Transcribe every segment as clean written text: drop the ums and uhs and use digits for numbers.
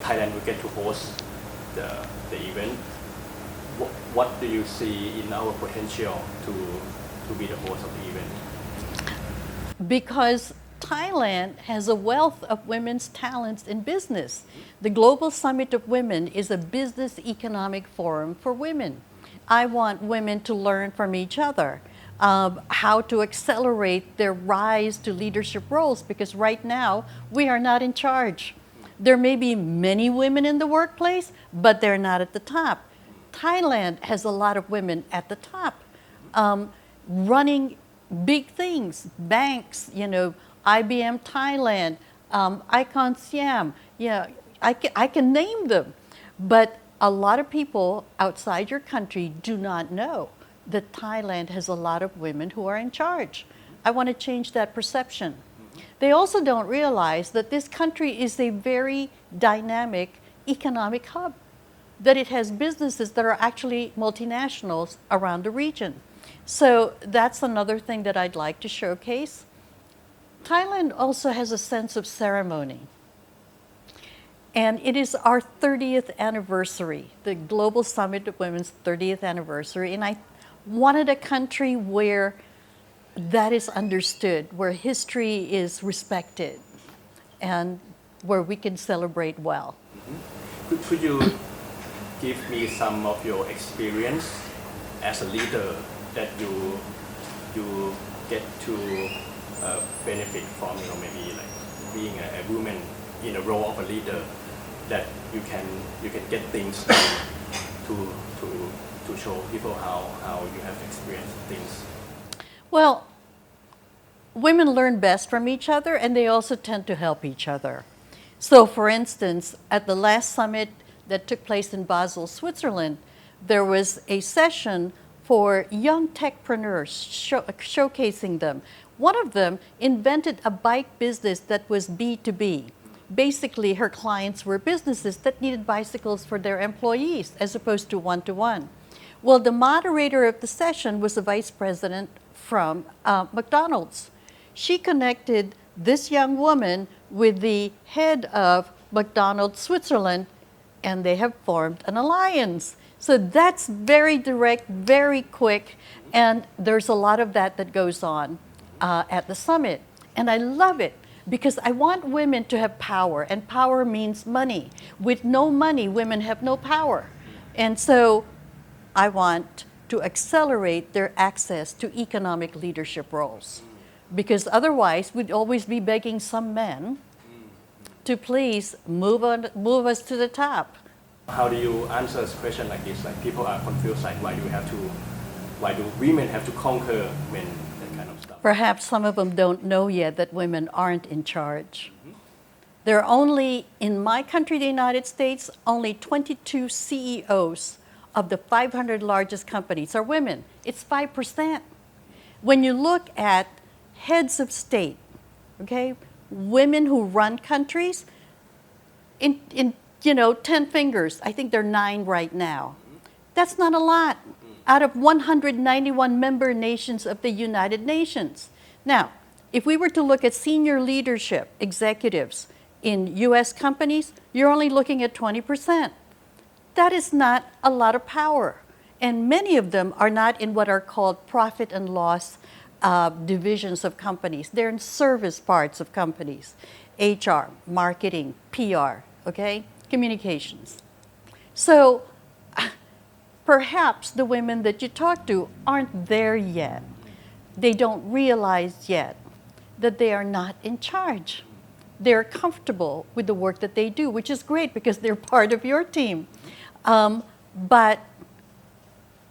Thailand will get to host the event. What do you see in our potential to be the host of the event? Because Thailand has a wealth of women's talents in business. The Global Summit of Women is a business economic forum for women. I want women to learn from each other, how to accelerate their rise to leadership roles, because right now we are not in charge. There may be many women in the workplace, but they're not at the top. Thailand has a lot of women at the top, running big things, banks, IBM Thailand, Icon Siam, I can name them. But a lot of people outside your country do not know that Thailand has a lot of women who are in charge. I want to change that perception. They also don't realize that this country is a very dynamic economic hub, that it has businesses that are actually multinationals around the region. So that's another thing that I'd like to showcase. Thailand also has a sense of ceremony. And it is our 30th anniversary, the Global Summit of Women's 30th anniversary. And I wanted a country where that is understood, where history is respected, and where we can celebrate well. Could you give me some of your experience as a leader that you get to benefit from, maybe like being a woman in a role of a leader, that you can get things done to show people how you have experienced things? Well, women learn best from each other, and they also tend to help each other. So for instance, at the last summit that took place in Basel, Switzerland, there was a session for young techpreneurs, showcasing them. One of them invented a bike business that was B2B. Basically, her clients were businesses that needed bicycles for their employees as opposed to one-to-one. Well, the moderator of the session was a vice president from McDonald's. She connected this young woman with the head of McDonald's Switzerland, and they have formed an alliance. So that's very direct, very quick, and there's a lot of that goes on at the summit. And I love it because I want women to have power, and power means money. With no money, women have no power. And so I want to accelerate their access to economic leadership roles, because otherwise we'd always be begging some men to please move us to the top. How do you answer a question like this? Like, people are confused, like why do women have to conquer men, that kind of stuff? Perhaps some of them don't know yet that women aren't in charge. There are only, in my country, the United States, only 22 CEOs of the 500 largest companies are women. It's 5%. When you look at heads of state, okay, women who run countries, in 10 fingers, I think there are 9 right now. That's not a lot out of 191 member nations of the United Nations. Now, if we were to look at senior leadership executives in US companies, you're only looking at 20%. That is not a lot of power. And many of them are not in what are called profit and loss divisions of companies. They're in service parts of companies. HR, marketing, PR, okay? Communications. So perhaps the women that you talk to aren't there yet. They don't realize yet that they are not in charge. They're comfortable with the work that they do, which is great because they're part of your team. But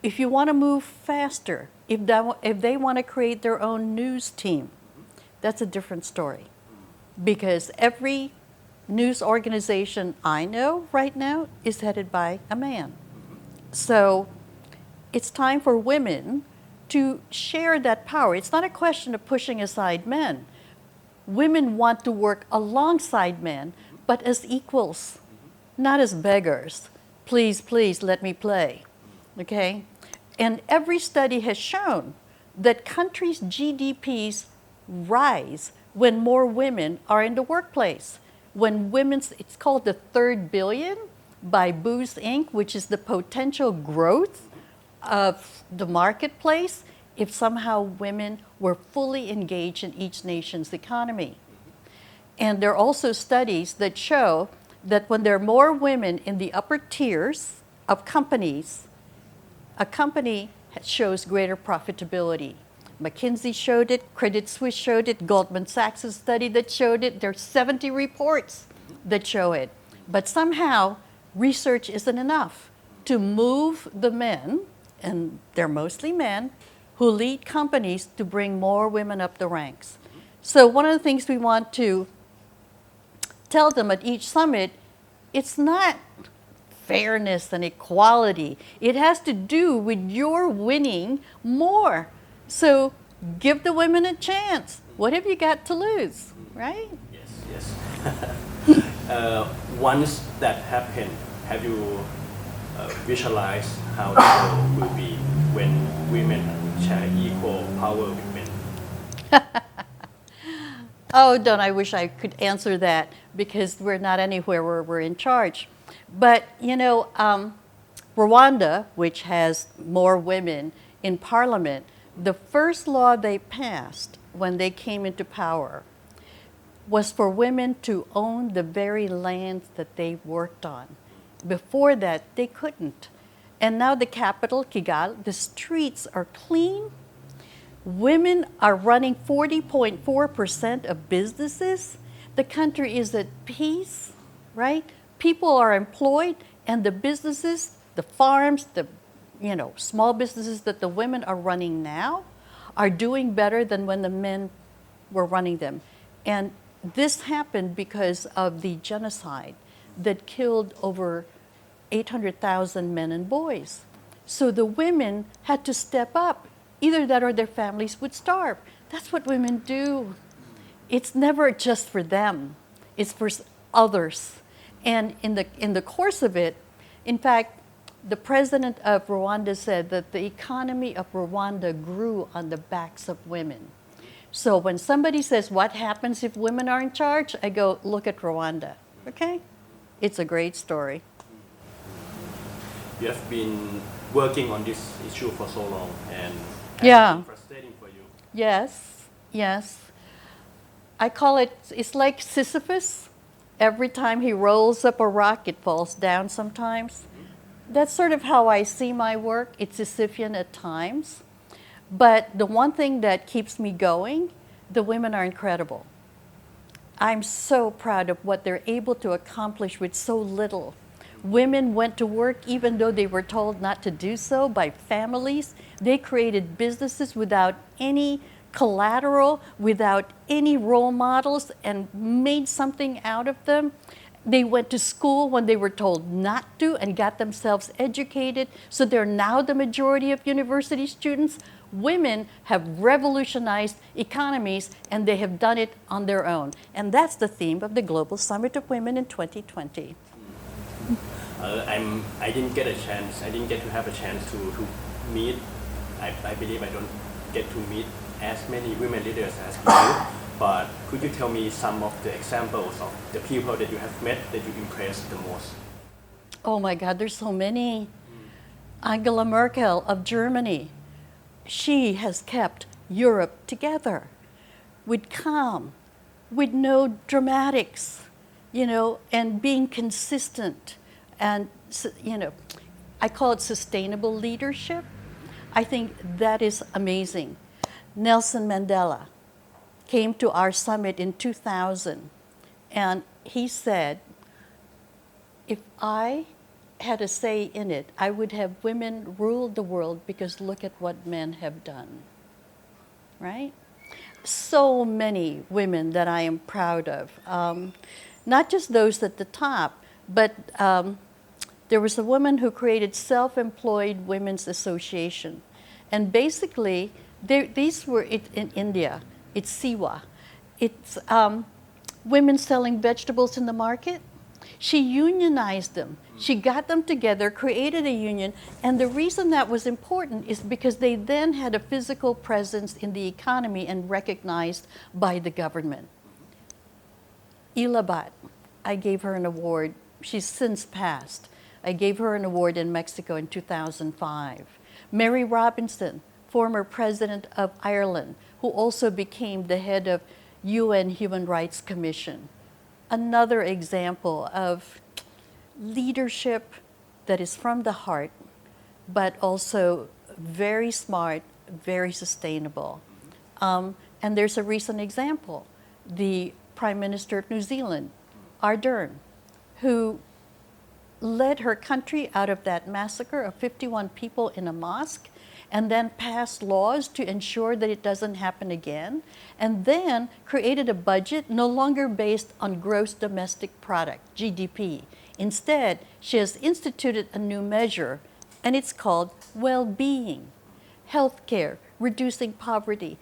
if you want to move faster, if they want to create their own news team, that's a different story. Because every news organization I know right now is headed by a man. So it's time for women to share that power. It's not a question of pushing aside men. Women want to work alongside men, but as equals, not as beggars. Please, please, let me play, okay? And every study has shown that countries' GDPs rise when more women are in the workplace. when it's called the third billion by Booz Inc., which is the potential growth of the marketplace if somehow women were fully engaged in each nation's economy. And there are also studies that show that when there are more women in the upper tiers of companies, a company shows greater profitability. McKinsey showed it, Credit Suisse showed it, Goldman Sachs has a study that showed it. There are 70 reports that show it. But somehow, research isn't enough to move the men, and they're mostly men, who lead companies to bring more women up the ranks. So one of the things we want to tell them at each summit, it's not fairness and equality. It has to do with your winning more. So give the women a chance. What have you got to lose, right? Yes. Once that happened, have you visualized how the world will be when women share equal power with men? Oh, don't I wish I could answer that, because we're not anywhere where we're in charge. But, Rwanda, which has more women in parliament, the first law they passed when they came into power was for women to own the very lands that they worked on. Before that, they couldn't. And now the capital, Kigali, the streets are clean. Women are running 40.4% of businesses. The country is at peace, right? People are employed, and the businesses, the farms, the small businesses that the women are running now are doing better than when the men were running them. And this happened because of the genocide that killed over 800,000 men and boys. So the women had to step up. Either that or their families would starve. That's what women do. It's never just for them. It's for others. And in the course of it, in fact, the president of Rwanda said that the economy of Rwanda grew on the backs of women. So when somebody says, what happens if women are in charge? I go, look at Rwanda, okay? It's a great story. You have been working on this issue for so long, and yeah, been frustrating for you. Yes. I call it's like Sisyphus. Every time he rolls up a rock, it falls down sometimes. That's sort of how I see my work. It's Sisyphean at times. But the one thing that keeps me going, the women are incredible. I'm so proud of what they're able to accomplish with so little. Women went to work even though they were told not to do so by families. They created businesses without any collateral, without any role models, and made something out of them. They went to school when they were told not to and got themselves educated. So they're now the majority of university students. Women have revolutionized economies, and they have done it on their own. And that's the theme of the Global Summit of Women in 2020. I didn't get to have a chance to meet. I believe I don't get to meet as many women leaders as you. But could you tell me some of the examples of the people that you have met that you impressed the most? Oh my God, there's so many. Angela Merkel of Germany. She has kept Europe together with calm, with no dramatics, and being consistent. And, I call it sustainable leadership. I think that is amazing. Nelson Mandela came to our summit in 2000, and he said, if I had a say in it, I would have women rule the world, because look at what men have done, right? So many women that I am proud of, not just those at the top, but there was a woman who created Self-Employed Women's Association, and basically these were in India. It's Siwa. It's women selling vegetables in the market. She unionized them. She got them together, created a union, and the reason that was important is because they then had a physical presence in the economy and recognized by the government. Ilabat, I gave her an award. She's since passed. I gave her an award in Mexico in 2005. Mary Robinson, former president of Ireland, who also became the head of UN Human Rights Commission. Another example of leadership that is from the heart, but also very smart, very sustainable. And there's a recent example, the Prime Minister of New Zealand, Ardern, who led her country out of that massacre of 51 people in a mosque, and then passed laws to ensure that it doesn't happen again, and then created a budget no longer based on gross domestic product, GDP. Instead, she has instituted a new measure, and it's called well-being, healthcare, reducing poverty,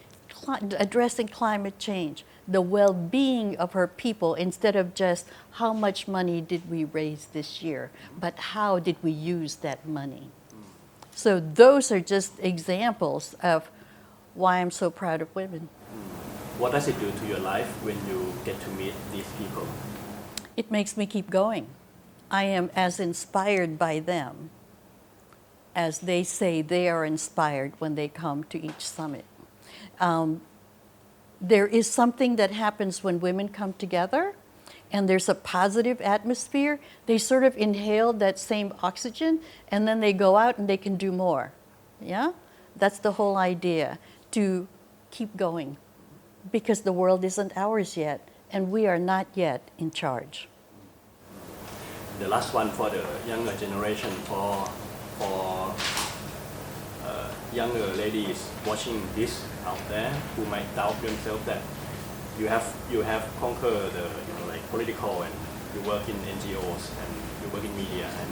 addressing climate change, the well-being of her people instead of just how much money did we raise this year, but how did we use that money. So those are just examples of why I'm so proud of women. What does it do to your life when you get to meet these people? It makes me keep going. I am as inspired by them as they say they are inspired when they come to each summit. There is something that happens when women come together and there's a positive atmosphere. They sort of inhale that same oxygen and then they go out and they can do more. Yeah? That's the whole idea, to keep going, because the world isn't ours yet and we are not yet in charge. The last one for the younger generation, for younger ladies watching this out there who might doubt themselves that you have conquered the like political, and you work in NGOs and you work in media, and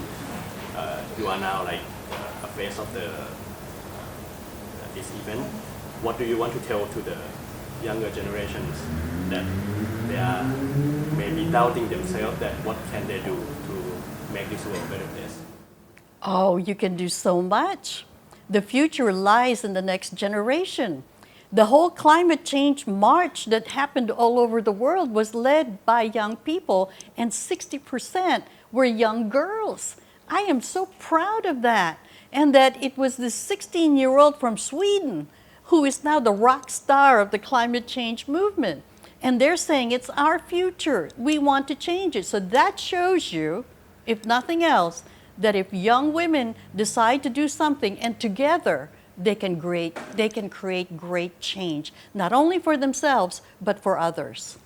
you are now like a face of this event. What do you want to tell to the younger generations that they are maybe doubting themselves, that what can they do to make this world a better place? Oh, you can do so much. The future lies in the next generation. The whole climate change march that happened all over the world was led by young people, and 60% were young girls. I am so proud of that. And that it was this 16-year-old from Sweden who is now the rock star of the climate change movement. And they're saying it's our future. We want to change it. So that shows you, if nothing else, that if young women decide to do something and together they can create great change, not only for themselves, but for others.